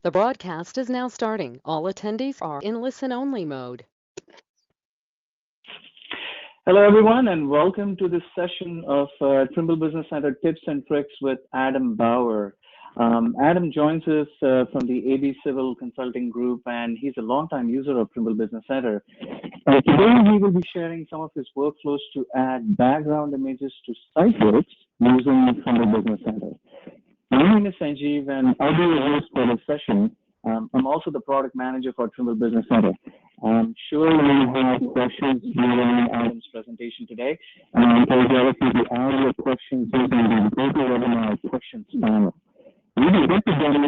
The broadcast is now starting. All attendees are in listen-only mode. Hello, everyone, and welcome to this session of Trimble Business Center Tips and Tricks with Adam Bauer. Adam joins us from the AB Civil Consulting Group, and he's a longtime user of Trimble Business Center. Today, he will be sharing some of his workflows to add background images to Siteworks using Trimble Business Center. My name is Sanjeev, and I'll be your host for this session. I'm also the product manager for Trimble Business Center. I'm sure you have questions during Adam's presentation today, and I encourage you to add your questions using the GoToWebinar questions panel. We will get to them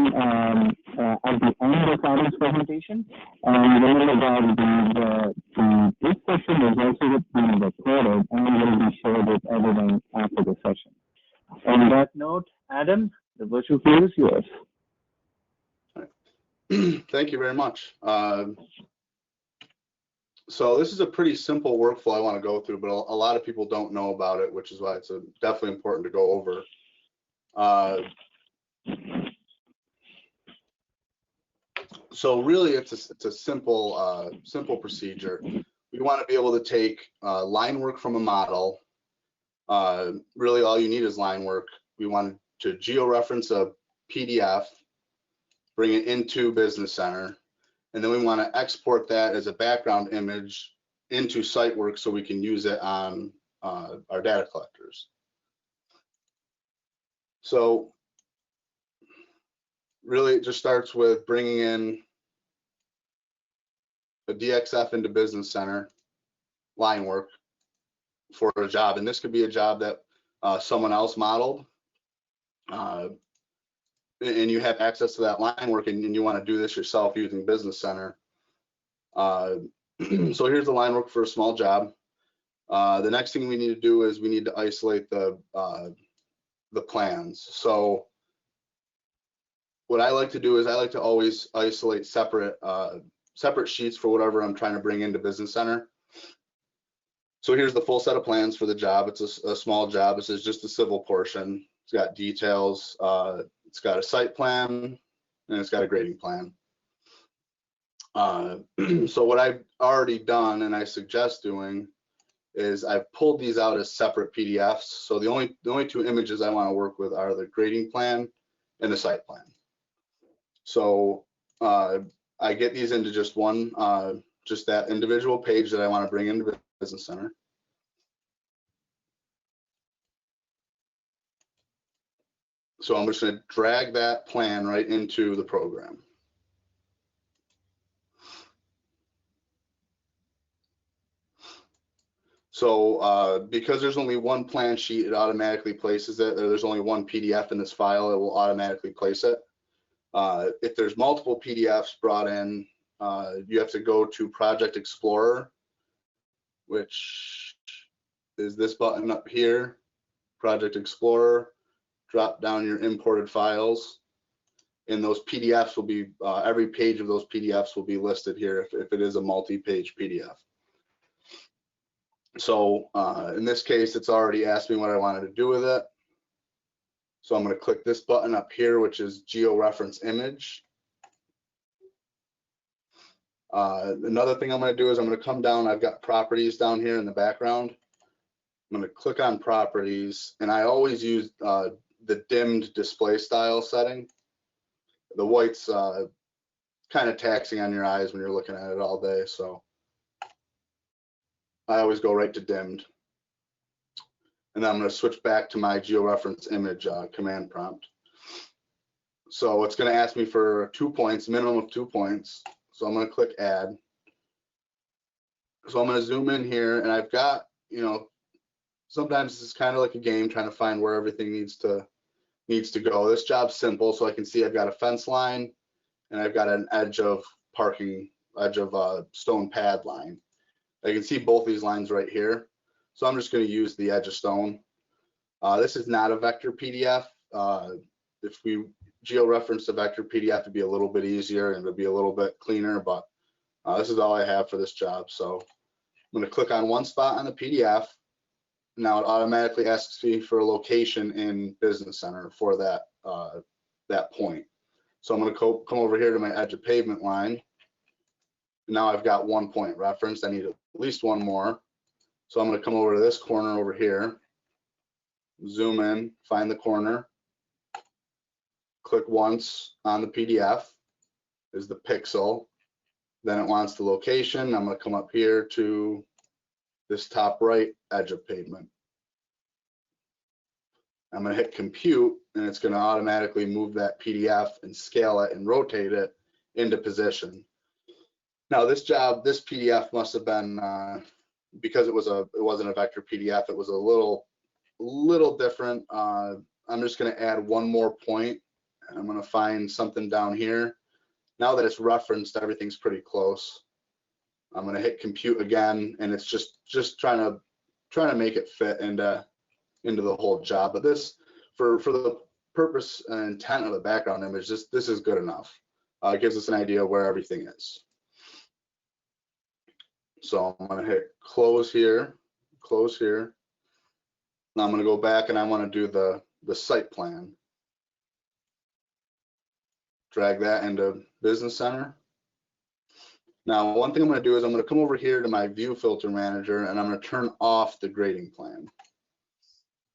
at the end of Adam's presentation, and remember that this session is also being recorded and will be shared with everyone after the session. On that note, Adam, the virtual floor is yours. Thank you very much. So this is a pretty simple workflow I want to go through, but a lot of people don't know about it, which is why it's definitely important to go over. So really, it's a simple simple procedure. We want to be able to take line work from a model. Really, all you need is line work. We want to georeference a PDF, bring it into Business Center, and then we want to export that as a background image into Siteworks so we can use it on our data collectors. So really, it just starts with bringing in a DXF into Business Center, line work for a job, and this could be a job that someone else modeled. And you have access to that line work, and you want to do this yourself using Business Center. So here's the line work for a small job. The next thing we need to do is we need to isolate the plans. So what I like to do is I like to always isolate separate sheets for whatever I'm trying to bring into Business Center. So here's the full set of plans for the job. It's a small job. This is just the civil portion. It's got details. It's got a site plan, and it's got a grading plan. So what I've already done, and I suggest doing, is I've pulled these out as separate PDFs. So the only two images I want to work with are the grading plan and the site plan. So I get these into just one, just that individual page that I want to bring into Business Center. So I'm just going to drag that plan right into the program. So because there's only one plan sheet, it automatically places it. There's only one PDF in this file, it will automatically place it. If there's multiple PDFs brought in, you have to go to Project Explorer, which is this button up here, Project Explorer. Drop down your imported files, and those PDFs will be, every page of those PDFs will be listed here if it is a multi-page PDF. So in this case, it's already asked me what I wanted to do with it. So I'm going to click this button up here, which is georeference image. Another thing I'm going to do is I'm going to come down. I've got properties down here in the background. I'm going to click on properties, and I always use the dimmed display style setting. The white's kind of taxing on your eyes when you're looking at it all day, so I always go right to dimmed. And then I'm going to switch back to my georeference image command prompt. So it's going to ask me for 2 points, minimum of 2 points. So I'm going to click add. So I'm going to zoom in here, and I've got, sometimes it's kind of like a game trying to find where everything needs to go. This job's simple, so I can see I've got a fence line and I've got an edge of stone pad line. I can see both these lines right here. So I'm just going to use the edge of stone. This is not a vector PDF. If we georeference the vector PDF, it'd be a little bit easier and it'd be a little bit cleaner, but this is all I have for this job. So I'm going to click on one spot on the PDF. Now it automatically asks me for a location in Business Center for that point. So I'm going to come over here to my edge of pavement line. Now I've got 1 point referenced. I need at least one more. So I'm going to come over to this corner over here, zoom in, find the corner, click once on the PDF is the pixel. Then it wants the location. I'm going to come up here to this top right edge of pavement. I'm going to hit compute, and it's going to automatically move that PDF and scale it and rotate it into position. Now this PDF must have been, because it wasn't a vector PDF, it was a little different. I'm just going to add one more point, and I'm going to find something down here. Now that it's referenced, everything's pretty close. I'm going to hit compute again, and it's just trying to make it fit into the whole job. But this, for the purpose and intent of the background image, this is good enough. It gives us an idea of where everything is. So I'm going to hit close here, close here. Now I'm going to go back and I want to do the site plan. Drag that into Business Center. Now, one thing I'm going to do is I'm going to come over here to my view filter manager, and I'm going to turn off the grading plan,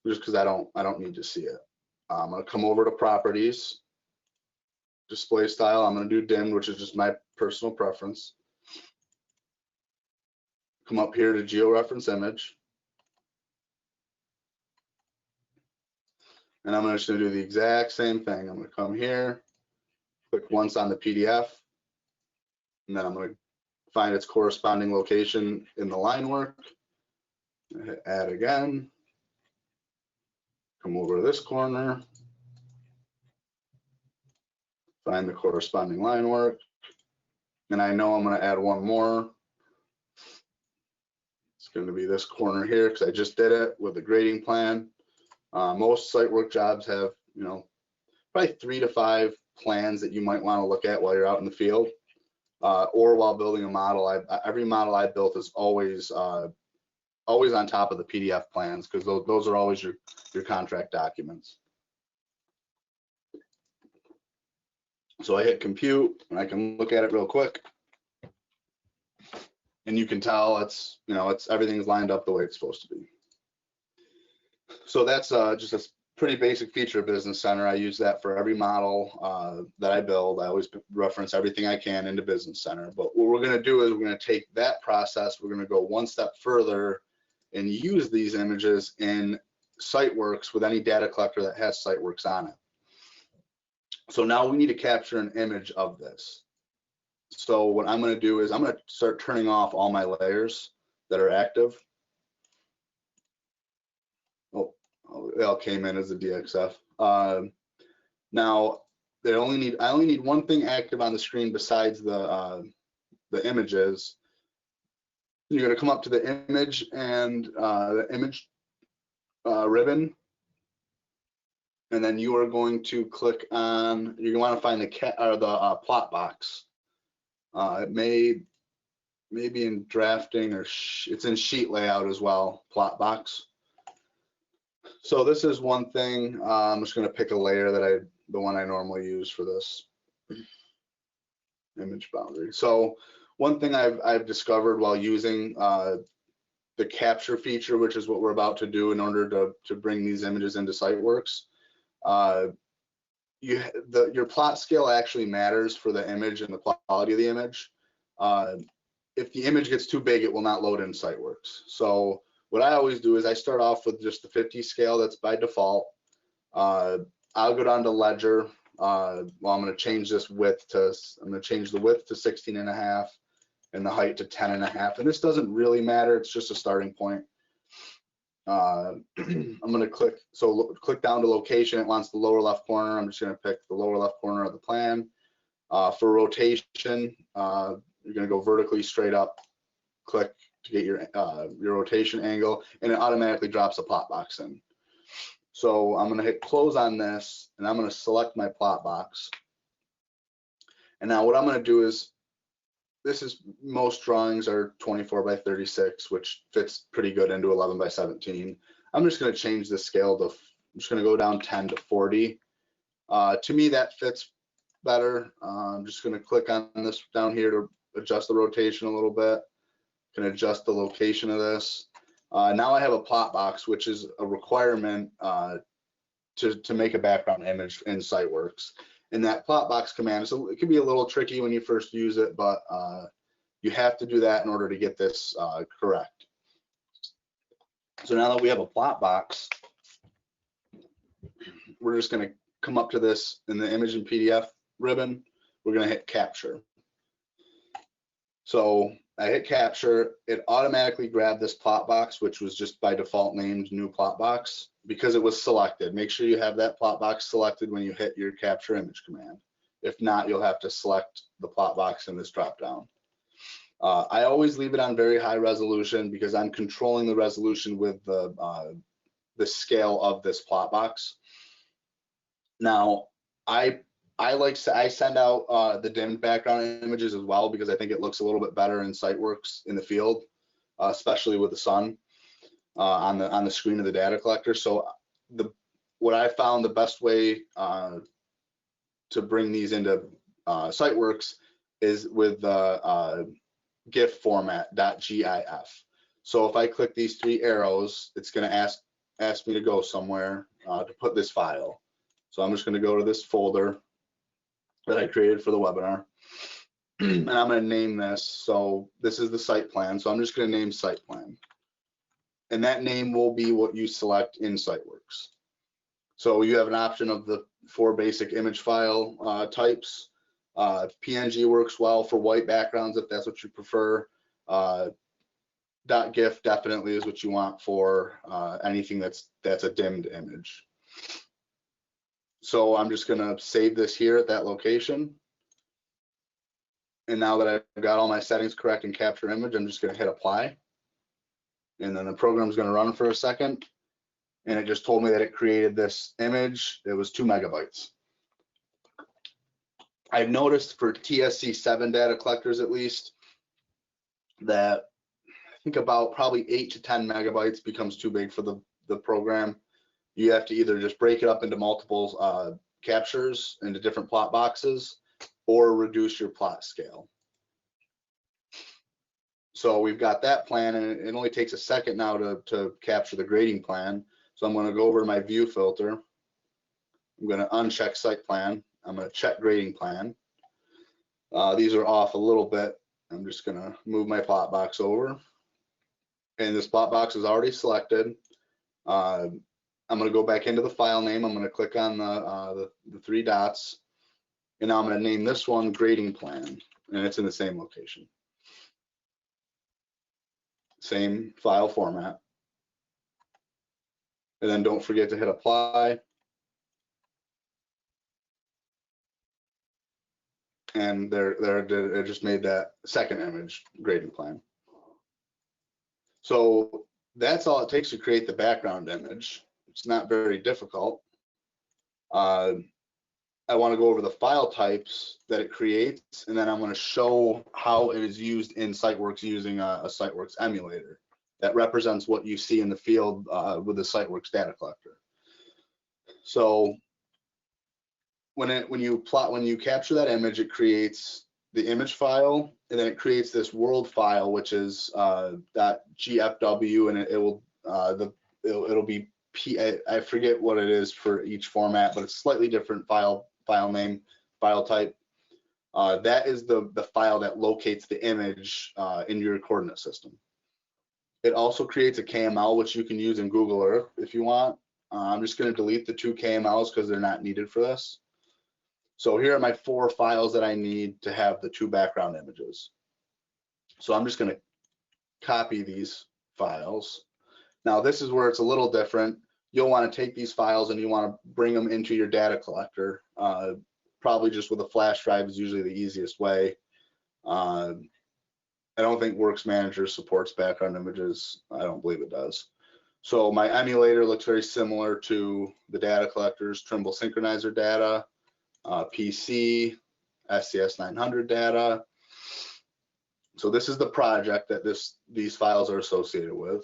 just because I don't need to see it. I'm going to come over to properties, display style. I'm going to do dimmed, which is just my personal preference. Come up here to georeference image, and I'm just going to do the exact same thing. I'm going to come here, click once on the PDF, and then I'm going to find its corresponding location in the line work. Hit add again. Come over to this corner, find the corresponding line work, and I know I'm going to add one more. It's going to be this corner here because I just did it with the grading plan. Most site work jobs have, probably 3 to 5 plans that you might want to look at while you're out in the field, or while building a model. Every model I built is always on top of the PDF plans, because those are always your contract documents. So I hit compute, and I can look at it real quick, and you can tell it's everything's lined up the way it's supposed to be. So that's just a pretty basic feature of Business Center. I use that for every model that I build. I always reference everything I can into Business Center. But what we're going to do is we're going to take that process, we're going to go one step further and use these images in Siteworks with any data collector that has Siteworks on it. So now we need to capture an image of this. So what I'm going to do is I'm going to start turning off all my layers that are active. They all came in as a DXF. Now I only need one thing active on the screen besides the images. You're going to come up to the image and the image ribbon, and then you are going to click on. You're going to want to find the plot box. It may be in drafting, or it's in sheet layout as well. Plot box. So this is one thing. I'm just going to pick a layer that the one I normally use for this image boundary. So one thing I've discovered while using the capture feature, which is what we're about to do in order to bring these images into Siteworks, your plot scale actually matters for the image and the quality of the image. If the image gets too big, it will not load in Siteworks. So what I always do is I start off with just the 50 scale that's by default. I'll go down to Ledger. I'm going to change this width I'm going to change the width to 16.5 and the height to 10.5. And this doesn't really matter. It's just a starting point. I'm going to click down to location. It wants the lower left corner. I'm just going to pick the lower left corner of the plan. For rotation, you're going to go vertically straight up, click to get your rotation angle, and it automatically drops a plot box in. So I'm going to hit close on this, and I'm going to select my plot box. And now what I'm going to do is, most drawings are 24 by 36, which fits pretty good into 11 by 17. I'm just going to change the scale to, I'm just going to go down 10 to 40. To me, that fits better. I'm just going to click on this down here to adjust the rotation a little bit. Can adjust the location of this. Now I have a plot box, which is a requirement to make a background image in Siteworks. And that plot box command, so it can be a little tricky when you first use it, but you have to do that in order to get this correct. So now that we have a plot box, we're just going to come up to this in the image and PDF ribbon. We're going to hit capture. So I hit capture, it automatically grabbed this plot box, which was just by default named new plot box, because it was selected. Make sure you have that plot box selected when you hit your capture image command. If not, you'll have to select the plot box in this drop down. I always leave it on very high resolution because I'm controlling the resolution with the scale of this plot box. Now, I send out the dimmed background images as well because I think it looks a little bit better in Siteworks in the field, especially with the sun on the screen of the data collector. So what I found the best way to bring these into Siteworks is with the GIF format .gif. So if I click these three arrows, it's going to ask me to go somewhere to put this file. So I'm just going to go to this folder that I created for the webinar, and I'm going to name this. So this is the site plan. So I'm just going to name site plan, and that name will be what you select in Siteworks. So you have an option of the 4 basic image file types. PNG works well for white backgrounds if that's what you prefer. .gif definitely is what you want for anything that's a dimmed image. So I'm just going to save this here at that location. And now that I've got all my settings correct in capture image, I'm just going to hit apply. And then the program's going to run for a second. And it just told me that it created this image. It was 2 megabytes. I've noticed for TSC7 data collectors at least that I think about probably 8 to 10 megabytes becomes too big for the program. You have to either just break it up into multiple captures into different plot boxes or reduce your plot scale. So we've got that plan, and it only takes a second now to capture the grading plan. So I'm going to go over to my view filter. I'm going to uncheck site plan. I'm going to check grading plan. These are off a little bit. I'm just going to move my plot box over. And this plot box is already selected. I'm going to go back into the file name. I'm going to click on the 3 dots. And now I'm going to name this one grading plan. And it's in the same location. Same file format. And then don't forget to hit apply. And it just made that second image grading plan. So that's all it takes to create the background image. It's not very difficult. I want to go over the file types that it creates, and then I'm going to show how it is used in Siteworks using a Siteworks emulator that represents what you see in the field with the Siteworks data collector. So when you capture that image, it creates the image file, and then it creates this world file, which is .gfw, and it'll be I forget what it is for each format, but it's slightly different file name, file type. That is the file that locates the image in your coordinate system. It also creates a KML, which you can use in Google Earth if you want. I'm just going to delete the 2 KMLs because they're not needed for this. So here are my 4 files that I need to have the 2 background images. So I'm just going to copy these files. Now this is where it's a little different. You'll want to take these files and you want to bring them into your data collector. Probably just with a flash drive is usually the easiest way. I don't think Works Manager supports background images. I don't believe it does. So my emulator looks very similar to the data collectors, Trimble synchronizer data, PC, SCS 900 data. So this is the project that these files are associated with.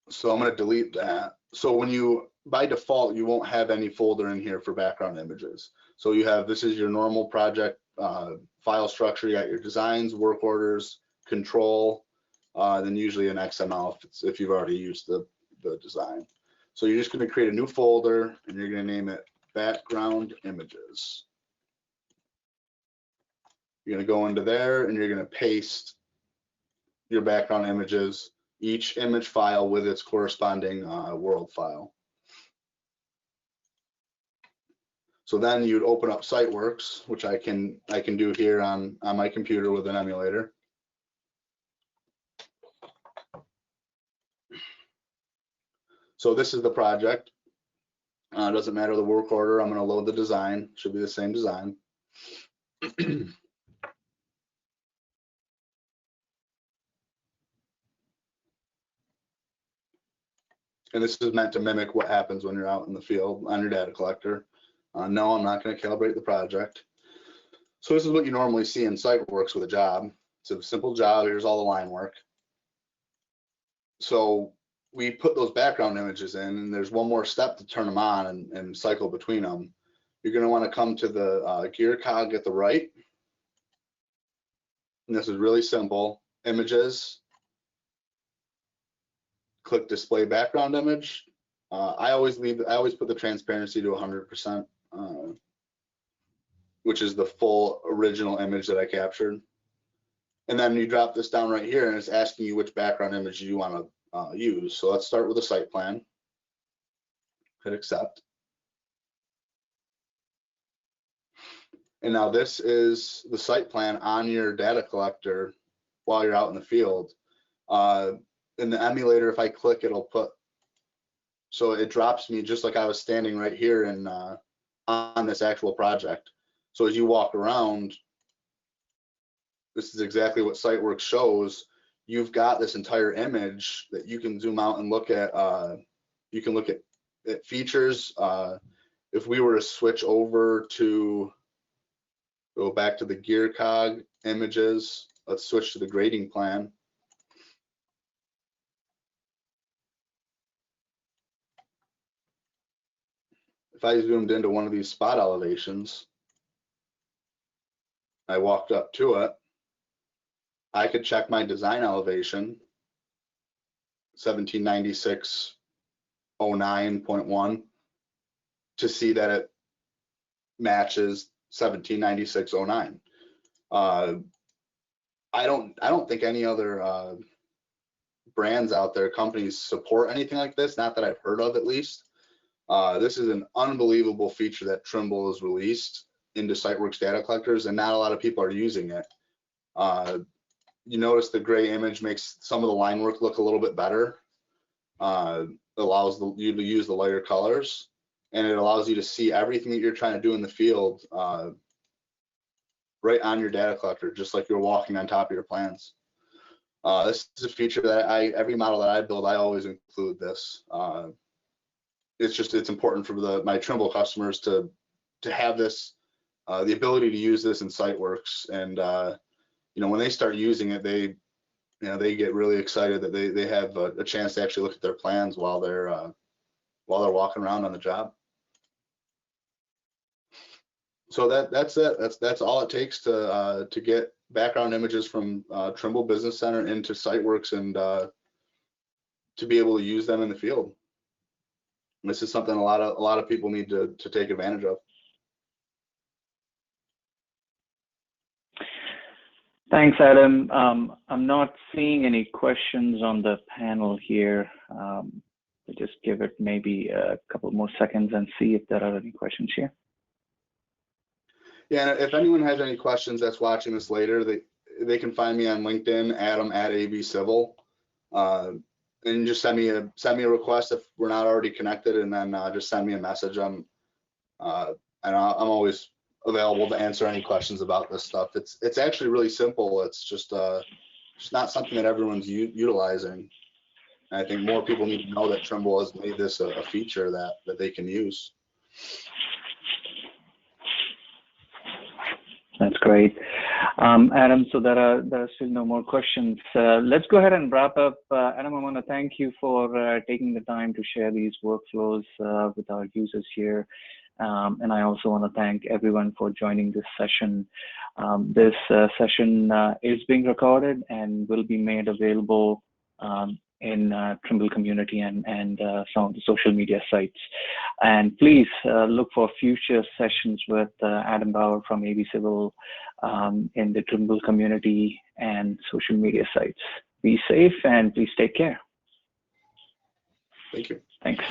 So I'm going to delete that. So when you by default, you won't have any folder in here for background images. So you have, this is your normal project file structure. You got your designs, work orders, control, then usually an XML if you've already used the design. So you're just going to create a new folder and you're going to name it background images. You're going to go into there and you're going to paste your background images, each image file with its corresponding world file. So then you'd open up Siteworks, which I can do here on my computer with an emulator. So this is the project. Doesn't matter the work order. I'm going to load the design. Should be the same design. And this is meant to mimic what happens when you're out in the field on your data collector. No, I'm not going to calibrate the project. So this is what you normally see in Siteworks with a job. It's a simple job. Here's all the line work. So we put those background images in, and there's one more step to turn them on and cycle between them. You're going to want to come to the gear cog at the right. And this is really simple. Images. Click display background image. I always put the transparency to 100%, which is the full original image that I captured. And then you drop this down right here, and it's asking you which background image you want to use. So let's start with a site plan. Hit accept. And now this is the site plan on your data collector while you're out in the field. In the emulator, if I click, it'll put, so it drops me just like I was standing right here in on this actual project. So as you walk around, this is exactly what Siteworks shows. You've got this entire image that you can zoom out and look at. You can look at features. If we were to switch over to, go back to the gear cog images, let's switch to the grading plan. If I zoomed into one of these spot elevations, I walked up to it, I could check my design elevation, 1796.09.1, to see that it matches 1796.09. I don't think any other brands out there, companies, support anything like this, not that I've heard of at least. This is an unbelievable feature that Trimble has released into Siteworks data collectors, and not a lot of people are using it. You notice the gray image makes some of the line work look a little bit better. Allows you to use the lighter colors, and it allows you to see everything that you're trying to do in the field right on your data collector, just like you're walking on top of your plans. This is a feature that every model that I build, I always include this. It's important for my Trimble customers to have this, the ability to use this in Siteworks, and when they start using it, they get really excited that they have a chance to actually look at their plans while they're walking around on the job. So that's it. That's all it takes to get background images from Trimble Business Center into Siteworks and to be able to use them in the field. This is something a lot of people need to take advantage of. Thanks, Adam. I'm not seeing any questions on the panel here. We'll just give it maybe a couple more seconds and see if there are any questions here. Yeah, and if anyone has any questions that's watching this later, they can find me on LinkedIn, Adam@abcivil. And just send me a request if we're not already connected, and then just send me a message. And I'm always available to answer any questions about this stuff. It's actually really simple. It's just not something that everyone's utilizing. And I think more people need to know that Trimble has made this a feature that they can use. That's great. Adam, so there are still no more questions. Let's go ahead and wrap up. Adam, I want to thank you for taking the time to share these workflows with our users here. And I also want to thank everyone for joining this session. This session is being recorded and will be made available in Trimble community and some of the social media sites. And please look for future sessions with Adam Bauer from AB Civil in the Trimble community and social media sites. Be safe and please take care. Thank you. Thanks.